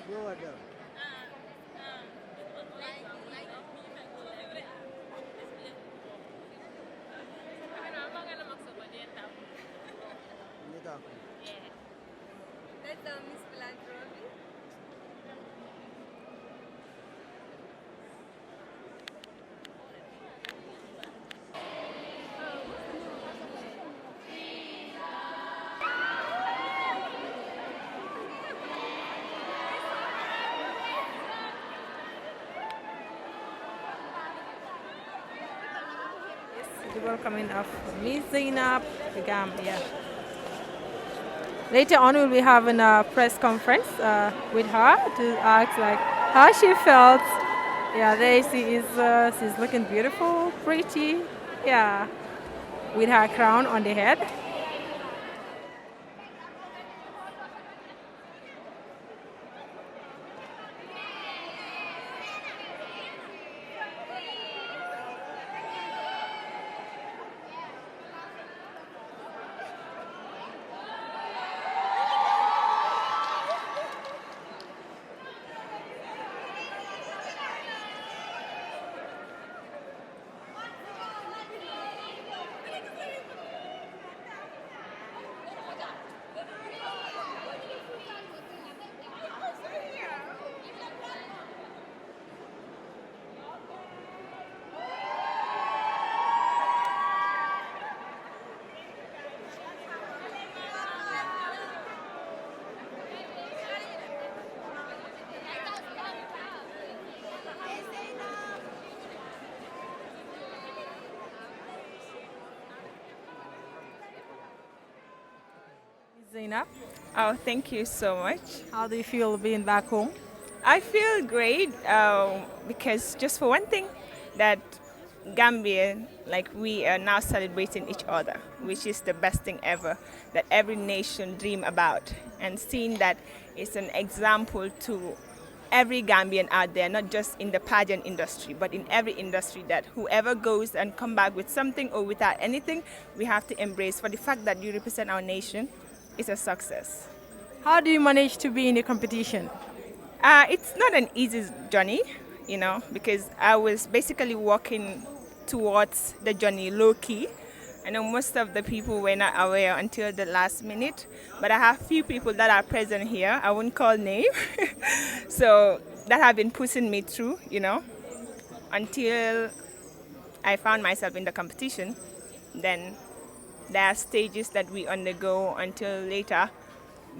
Go over there. Dito. That's Miss Philanthropy. The welcoming of Miss Zainab Gambia. Later on, we'll be having a press conference with her to ask like how she felt. Yeah, there she is. She's looking beautiful, pretty. Yeah, with her crown on the head. Zainab, Oh, thank you so much. how do you feel being back home? I feel great because just for one thing, that Gambia, like we are now celebrating each other, which is the best thing ever that every nation dream about. And seeing that is an example to every Gambian out there, not just in the pageant industry, but in every industry, that whoever goes and come back with something or without anything, we have to embrace for the fact that you represent our nation is a success. How do you manage to be in the competition? It's not an easy journey, because I was basically walking towards the journey low key. I know most of the people were not aware until the last minute, but I have few people that are present here. I won't call name, so that have been pushing me through, until I found myself in the competition. Then there are stages that we undergo until later.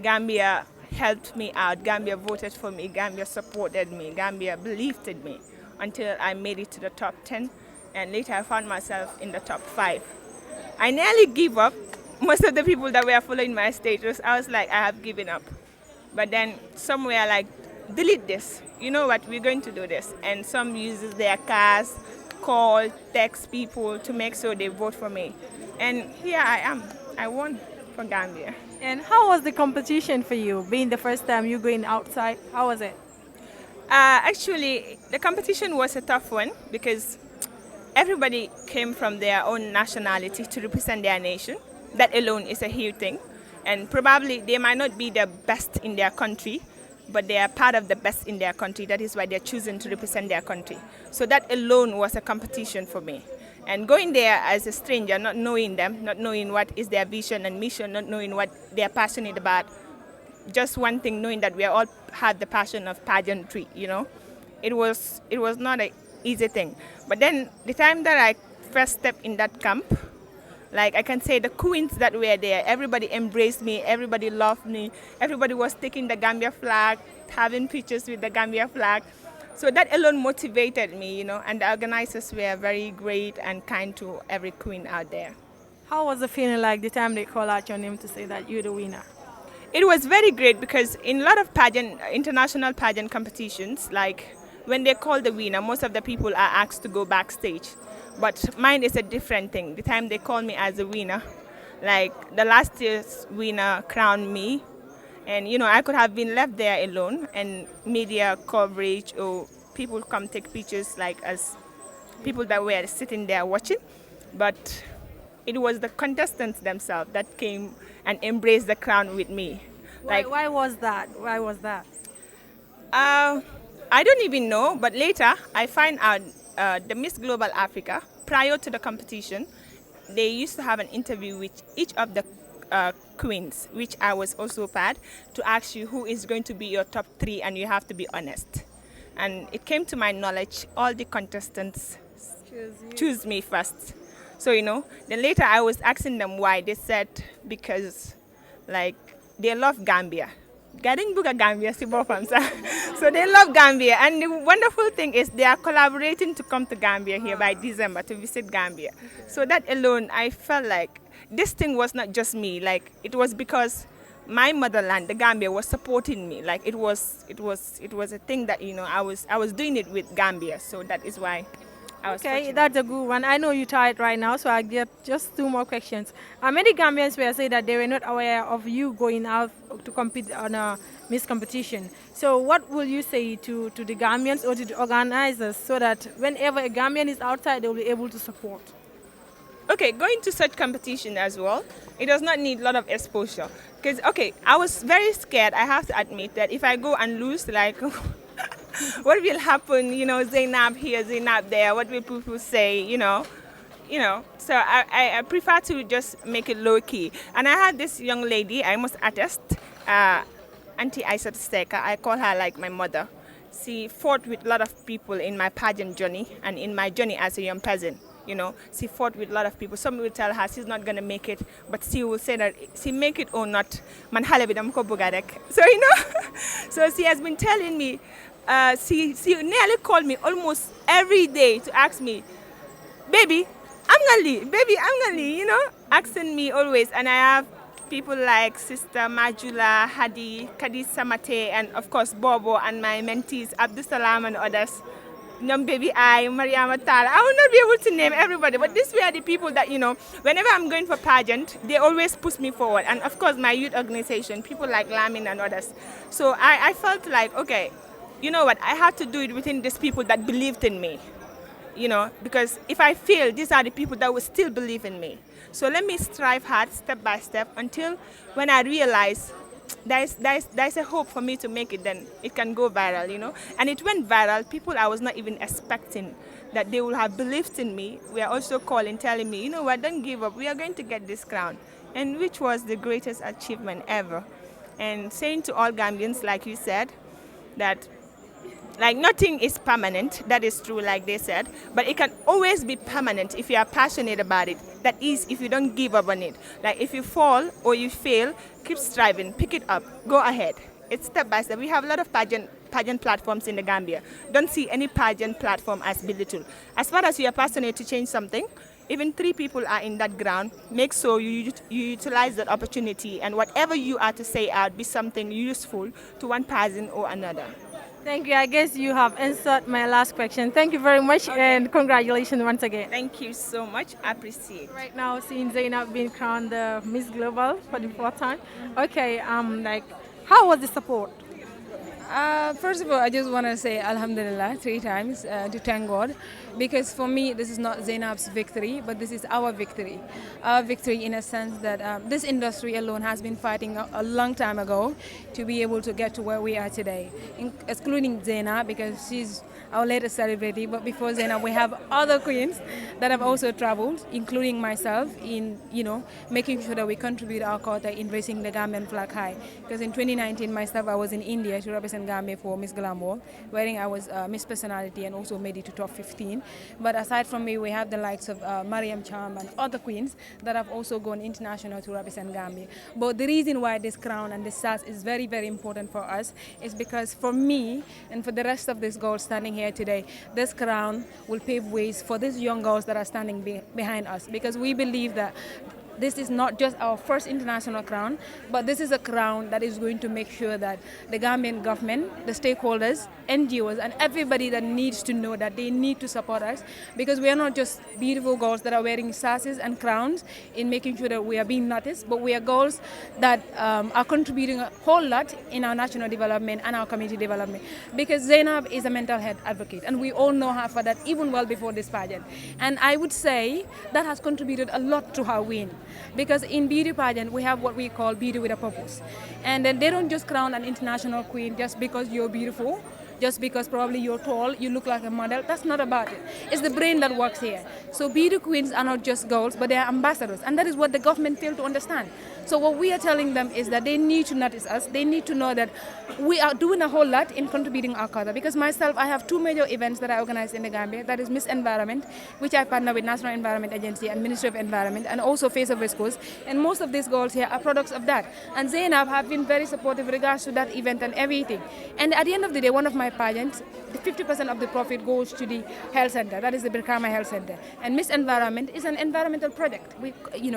Gambia helped me out. Gambia voted for me. Gambia supported me. Gambia believed in me until I made it to the top 10. And later I found myself in the top 5. I nearly gave up. Most of the people that were following my status, I was like, I have given up. But then some were like, delete this. You know what, we're going to do this. And some uses their cars, call, text people to make sure they vote for me. And here I am. I won for Gambia. And how was the competition for you? Being the first time you going outside, how was it? Actually, the competition was a tough one because everybody came from their own nationality to represent their nation. That alone is a huge thing. And probably they might not be the best in their country, but they are part of the best in their country. That is why they're choosing to represent their country. So that alone was a competition for me. And going there as a stranger, not knowing them, not knowing what is their vision and mission, not knowing what they're passionate about, just one thing, knowing that we all had the passion of pageantry, it was not an easy thing. But then the time that I first stepped in that camp, like I can say the queens that were there, everybody embraced me, everybody loved me, everybody was taking the Gambia flag, having pictures with the Gambia flag. So that alone motivated me, and the organizers were very great and kind to every queen out there. How was the feeling like the time they call out your name to say that you're the winner? It was very great because in a lot of international pageant competitions, like when they call the winner, most of the people are asked to go backstage. But mine is a different thing. The time they call me as a winner, like the last year's winner crowned me. And, I could have been left there alone and media coverage or people come take pictures like as people that were sitting there watching. but it was the contestants themselves that came and embraced the crown with me. Why was that? Why was that? I don't even know, but later I find out the Miss Global Africa, prior to the competition, they used to have an interview with each of the queens, which I was also part, to ask you who is going to be your top 3, and you have to be honest. And it came to my knowledge, all the contestants choose me first. So, then later I was asking them why. They said because, like, they love Gambia. Getting Buga Gambia, so they love Gambia. And the wonderful thing is they are collaborating to come to Gambia here by December to visit Gambia. So that alone, I felt like this thing was not just me. Like, it was because my motherland, the Gambia, was supporting me. Like, it was a thing that I was doing it with Gambia. So that is why I was. Okay, that's a good one. I know you're tired right now, so I get just 2 more questions. Many Gambians were saying that they were not aware of you going out to compete on a Miss competition. So what will you say to the Gambians or to the organizers so that whenever a Gambian is outside, they'll be able to support? Okay, going to such competition as well, it does not need a lot of exposure. Because, okay, I was very scared, I have to admit, that if I go and lose, like, what will happen, Zainab here, Zainab there, what will people say, So I prefer to just make it low-key. And I had this young lady, I must attest, Auntie Aisat Steka, I call her like my mother. She fought with a lot of people in my pageant journey and in my journey as a young peasant. She fought with a lot of people. Some will tell her she's not going to make it, but she will say that she make it or not. Man hale bi dam ko buga rek. So, so she has been telling me, she nearly called me almost every day to ask me, baby, I'm gonna leave, asking me always. And I have people like Sister Majula, Hadi, Kadi Samate, and of course Bobo and my mentees, Abdul Salam and others. Baby I, Mariama Tala. I will not be able to name everybody, but these were the people that, whenever I'm going for pageant, they always push me forward. And of course, my youth organization, people like Lamin and others. So I felt like, okay, you know what, I have to do it within these people that believed in me, because if I fail, these are the people that will still believe in me. So let me strive hard, step by step, until when I realize there's a hope for me to make it, then it can go viral, And it went viral. People I was not even expecting that they will have believed in me were also calling, telling me, what, don't give up. We are going to get this crown. And which was the greatest achievement ever. And saying to all Gambians, like you said, that like nothing is permanent, that is true, like they said, but it can always be permanent if you are passionate about it. That is, if you don't give up on it. Like if you fall or you fail, keep striving, pick it up, go ahead. It's step by step. We have a lot of pageant platforms in the Gambia. Don't see any pageant platform as belittled. As far as you are passionate to change something, even 3 people are in that ground, make sure you utilize that opportunity, and whatever you are to say out, be something useful to one person or another. Thank you. I guess you have answered my last question. Thank you very much, and congratulations once again. Thank you so much. I appreciate it. Right now, seeing Zainab being crowned the Miss Global for the 4th time. Okay, how was the support? First of all, I just want to say Alhamdulillah 3 times to thank God, because for me this is not Zainab's victory, but this is our victory. Our victory in a sense that this industry alone has been fighting a long time ago to be able to get to where we are today, excluding Zainab because she's our latest celebrity. But before Zainab, we have other queens that have also traveled, including myself, in making sure that we contribute our quota in raising the Gambian flag high. Because in 2019, myself, I was in India to represent Gambia for Miss Glamour, wherein I was Miss Personality and also made it to top 15. But aside from me, we have the likes of Mariam Charm and other queens that have also gone international to represent Gambia. But the reason why this crown and this SAS is very, very important for us is because for me and for the rest of these girls standing here today, this crown will pave ways for these young girls that are standing behind us, because we believe that this is not just our first international crown, but this is a crown that is going to make sure that the Gambian government, the stakeholders, NGOs, and everybody that needs to know that they need to support us, because we are not just beautiful girls that are wearing sashes and crowns in making sure that we are being noticed, but we are girls that are contributing a whole lot in our national development and our community development. Because Zainab is a mental health advocate, and we all know her for that even well before this pageant. And I would say that has contributed a lot to her win, because in beauty pageant we have what we call beauty with a purpose, and then they don't just crown an international queen just because you're beautiful, just because probably you're tall, you look like a model. That's not about it. It's the brain that works here. So beauty queens are not just girls, but they are ambassadors, and that is what the government failed to understand. So what we are telling them is that they need to notice us. They need to know that we are doing a whole lot in contributing our culture. Because myself, I have 2 major events that I organize in the Gambia. That is Miss Environment, which I partner with National Environment Agency and Ministry of Environment, and also Face of West Coast. And most of these girls here are products of that. And Zainab have been very supportive with regards to that event and everything. And at the end of the day, one of my pageants, the 50% of the profit goes to the health center. That is the Brikama Health Center. And Miss Environment is an environmental project. We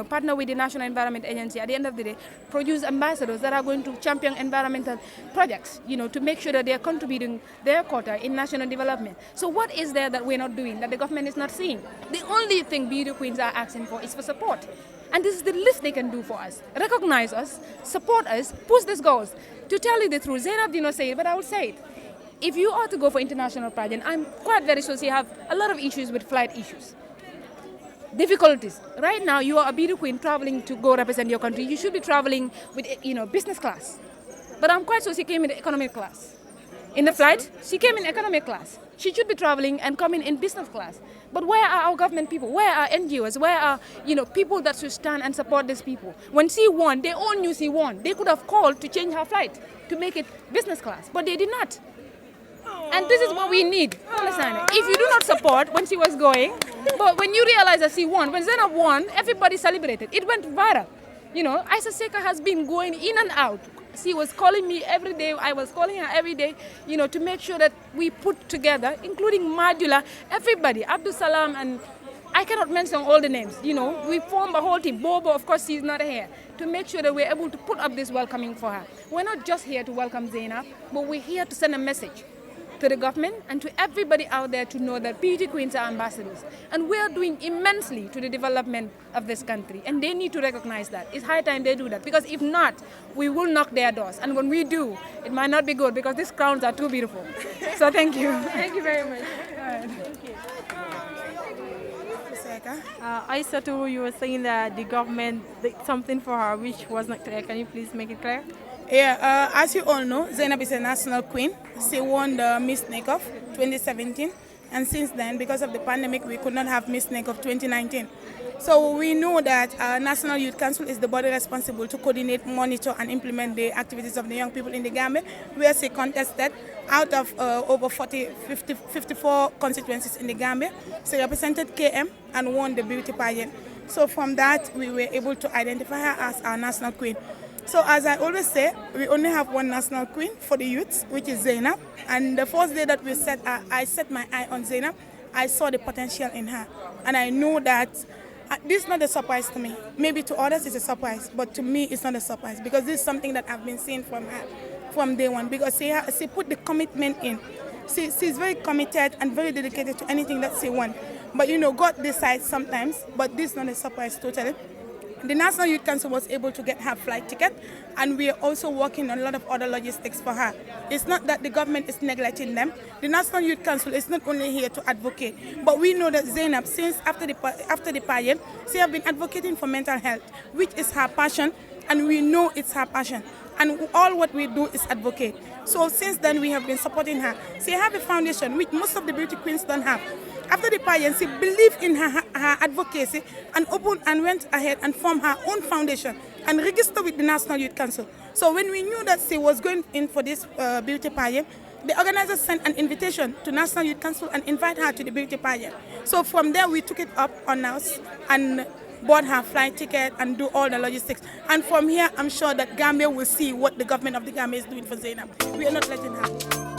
partner with the National Environment Agency. At the end of the day, produce ambassadors that are going to champion environmental projects, to make sure that they are contributing their quota in national development. So what is there that we're not doing, that the government is not seeing? The only thing beauty queens are asking for is for support. And this is the least they can do for us. Recognize us, support us, push these goals. To tell you the truth, Zainab did not say it, but I will say it. If you are to go for international pageant, I'm quite very sure you have a lot of issues with flight issues. Difficulties. Right now, you are a beauty queen traveling to go represent your country. You should be traveling with, business class. But I'm quite sure she came in economic class. In the flight, she came in economic class. She should be traveling and coming in business class. But where are our government people? Where are NGOs? Where are, people that should stand and support these people? When she won, they all knew she won. They could have called to change her flight, to make it business class, but they did not. And this is what we need. Understand? If you do not support when she was going, but when you realize that she won, when Zainab won, everybody celebrated. It went viral. Isa Seka has been going in and out. She was calling me every day. I was calling her every day, to make sure that we put together, including Madula, everybody, Abdul Salam, and I cannot mention all the names. We formed a whole team. Bobo, of course, she's not here, to make sure that we're able to put up this welcoming for her. We're not just here to welcome Zainab, but we're here to send a message to the government and to everybody out there to know that beauty queens are ambassadors. And we are doing immensely to the development of this country. And they need to recognize that. It's high time they do that. Because if not, we will knock their doors. And when we do, it might not be good because these crowns are too beautiful. So thank you. Thank you very much. Thank you. Isa, too, you were saying that the government did something for her which was not clear. Can you please make it clear? Yeah, as you all know, Zainab is a national queen. She won the Miss Nakov 2017, and since then, because of the pandemic, we could not have Miss Nakov 2019. So we know that National Youth Council is the body responsible to coordinate, monitor, and implement the activities of the young people in the Gambia, where she contested out of over 54 constituencies in the Gambia. She represented KM and won the beauty pageant. So from that, we were able to identify her as our national queen. So as I always say, we only have one national queen for the youths, which is Zainab. And the first day that I set my eye on Zainab, I saw the potential in her. And I know that this is not a surprise to me. Maybe to others it's a surprise, but to me it's not a surprise because this is something that I've been seeing from her from day one, because she put the commitment in. She's very committed and very dedicated to anything that she wants. But God decides sometimes, but this is not a surprise totally. The National Youth Council was able to get her flight ticket, and we are also working on a lot of other logistics for her. It's not that the government is neglecting them. The National Youth Council is not only here to advocate, but we know that Zainab, since after the pageant, she has been advocating for mental health, which is her passion, and we know it's her passion. And all what we do is advocate. So since then, we have been supporting her. She has a foundation, which most of the beauty queens don't have. After the pageant, she believed in her advocacy and went ahead and formed her own foundation and registered with the National Youth Council. So when we knew that she was going in for this beauty pageant, the organizers sent an invitation to National Youth Council and invited her to the beauty pageant. So from there, we took it up on us and bought her flight ticket and do all the logistics. And from here, I'm sure that Gambia will see what the government of the Gambia is doing for Zainab. We are not letting her.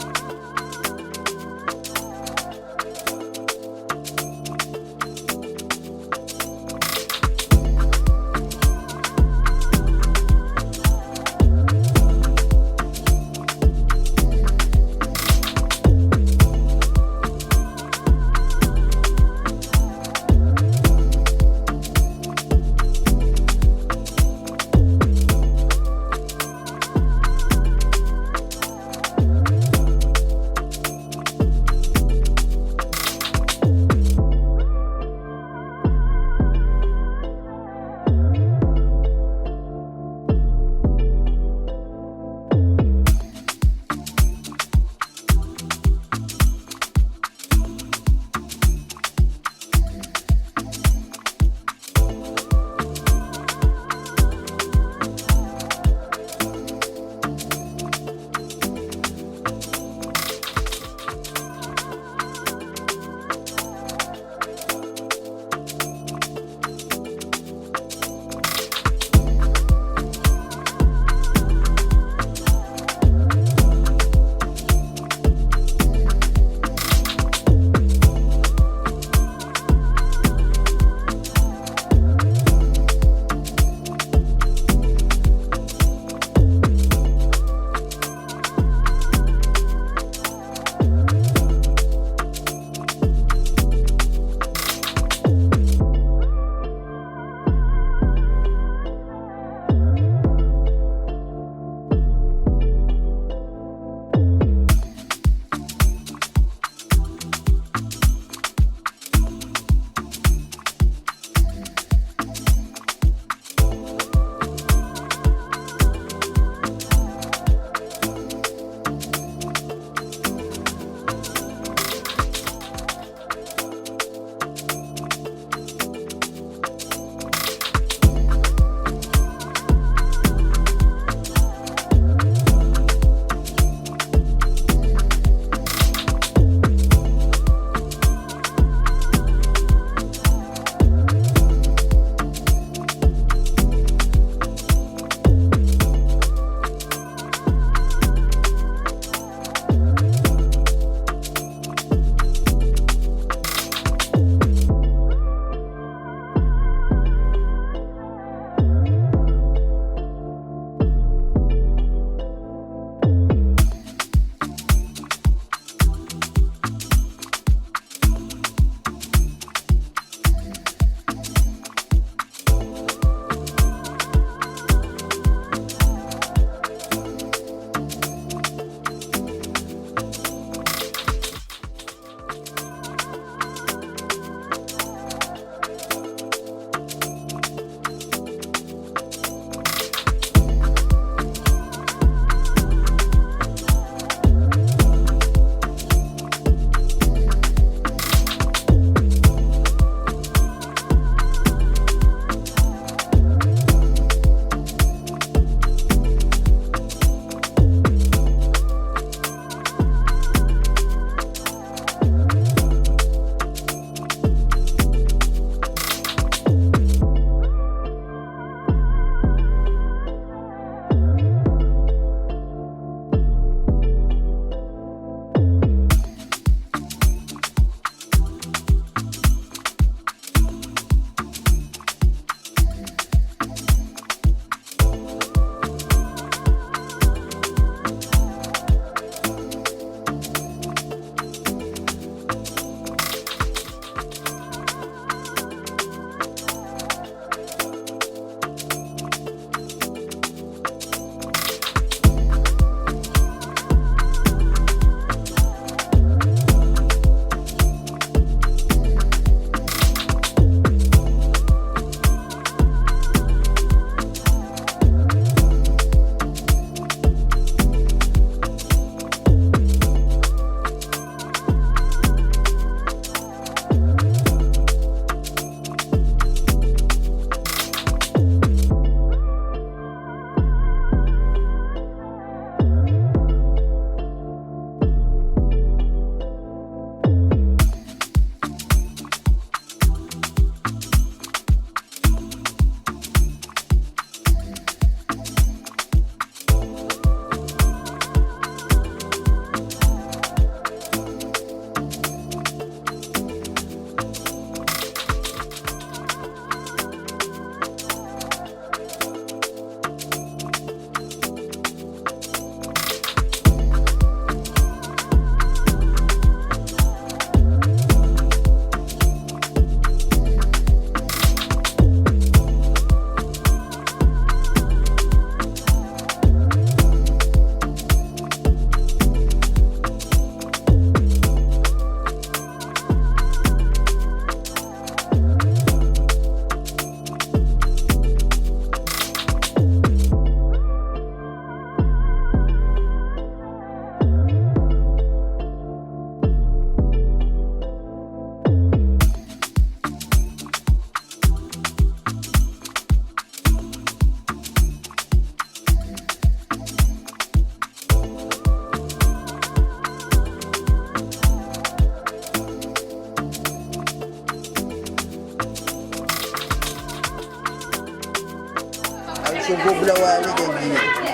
So go blow while we get here.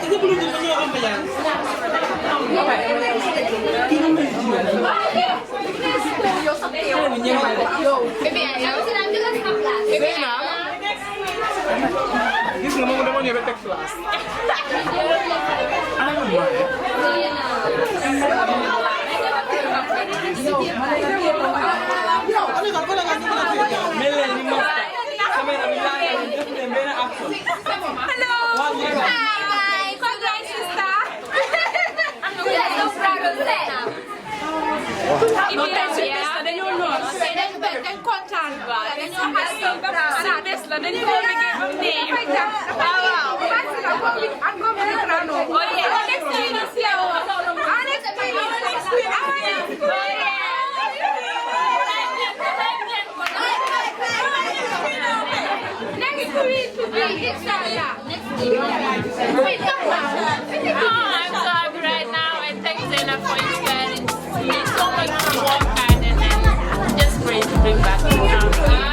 Gis nga moom dama ñëw ba teg place. Hi, congrats, sister. We are so proud of Zainab. Dañ kontaan ba dañoo sa bés la dañ ko liggéey ba waaw oh yeah next year is here I'm so happy right now and thanks Zainab for inspiring me so much to work hard and then just pray to bring back the